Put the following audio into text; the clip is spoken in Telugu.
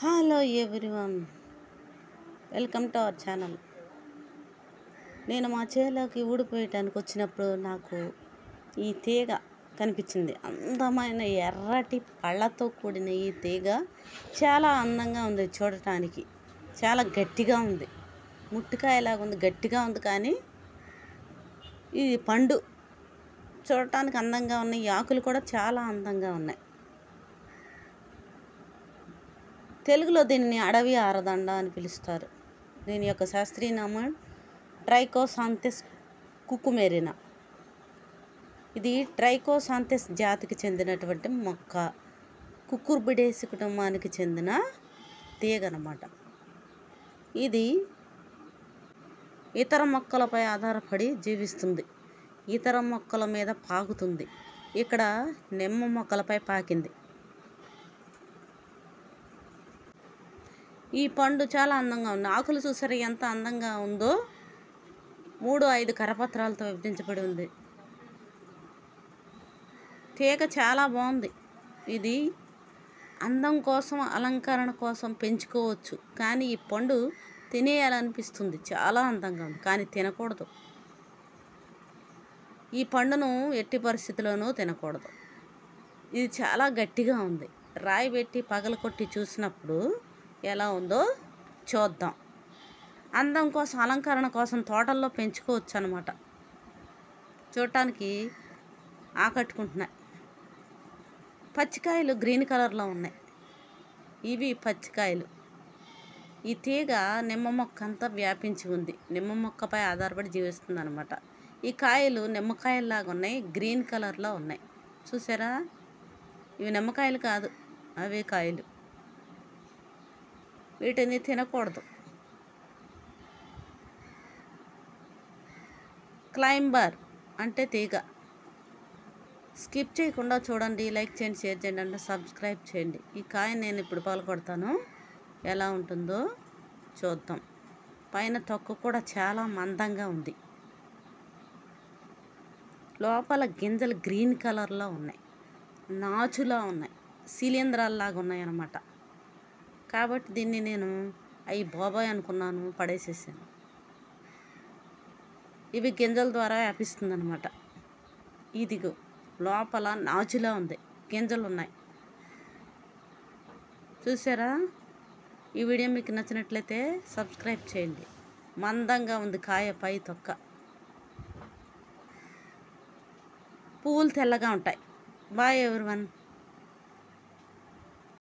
Hello everyone, welcome to our channel. నేను మా చేలోకి ఊడిపోయటానికి వచ్చినప్పుడు నాకు ఈ తీగ కనిపించింది. అందమైన ఎర్రటి పళ్ళతో కూడిన ఈ తీగ చాలా అందంగా ఉంది. చూడటానికి చాలా గట్టిగా ఉంది. ముట్టికాయలాగా ఉంది, గట్టిగా ఉంది. కానీ ఇది పండు చూడటానికి అందంగా ఉన్నాయి. ఈ ఆకులు కూడా చాలా అందంగా ఉన్నాయి. తెలుగులో దీన్ని అడవి ఆరదండ అని పిలుస్తారు. దీని యొక్క శాస్త్రీయ నామం ట్రైకోసాంథెస్ కుకుమెరినా. ఇది ట్రైకోసాంథెస్ జాతికి చెందినటువంటి మొక్క. కుకుర్బిడేసి కుటుంబానికి చెందిన తీగ అన్నమాట. ఇది ఇతర మొక్కలపై ఆధారపడి జీవిస్తుంది. ఇతర మొక్కల మీద పాకుతుంది. ఇక్కడ నిమ్మ మొక్కలపై పాకింది. ఈ పండు చాలా అందంగా ఉంది. ఆకులు చూసారా ఎంత అందంగా ఉందో. 3-5 కరపత్రాలతో విభజించబడి ఉంది. తీగ చాలా బాగుంది. ఇది అందం కోసం, అలంకరణ కోసం పెంచుకోవచ్చు. కానీ ఈ పండు తినేయాలనిపిస్తుంది. చాలా అందంగా ఉంది, కానీ తినకూడదు. ఈ పండును ఎట్టి పరిస్థితుల్లోనూ తినకూడదు. ఇది చాలా గట్టిగా ఉంది. రాయి పెట్టి పగలకొట్టి చూసినప్పుడు ఎలా ఉందో చూద్దాం. అందం కోసం, అలంకరణ కోసం తోటల్లో పెంచుకోవచ్చు అన్నమాట. చూడటానికి ఆకట్టుకుంటున్నాయి. పచ్చికాయలు గ్రీన్ కలర్లో ఉన్నాయి. ఇవి పచ్చికాయలు. ఈ తీగ నిమ్మ మొక్క అంతా వ్యాపించి ఉంది. నిమ్మ మొక్కపై ఆధారపడి జీవిస్తుంది అన్నమాట. ఈ కాయలు నిమ్మకాయల్లాగా ఉన్నాయి, గ్రీన్ కలర్లో ఉన్నాయి. చూసారా, ఇవి నిమ్మకాయలు కాదు, అవే కాయలు. వీటిని తినకూడదు. క్లైంబర్ అంటే తీగ. స్కిప్ చేయకుండా చూడండి, లైక్ చేయండి, షేర్ చేయండి, అంటే సబ్స్క్రైబ్ చేయండి. ఈ కాయ నేను ఇప్పుడు పగలగొడతాను. ఎలా ఉంటుందో చూద్దాం. పైన తొక్క కూడా చాలా మందంగా ఉంది. లోపల గింజలు గ్రీన్ కలర్లో ఉన్నాయి, నాచులా ఉన్నాయి, శిలీంధ్రాల్లాగా ఉన్నాయి అన్నమాట. కాబట్టి దీన్ని నేను బాబాయ్ అనుకున్నాను, పడేసేసాను. ఇవి గింజల ద్వారా వ్యాపిస్తుంది అన్నమాట. ఇదిగో లోపల నాచులా ఉంది, గింజలు ఉన్నాయి. చూసారా? ఈ వీడియో మీకు నచ్చినట్లయితే సబ్స్క్రైబ్ చేయండి. మందంగా ఉంది కాయ, పై తొక్క. పువ్వులు తెల్లగా ఉంటాయి. Bye everyone.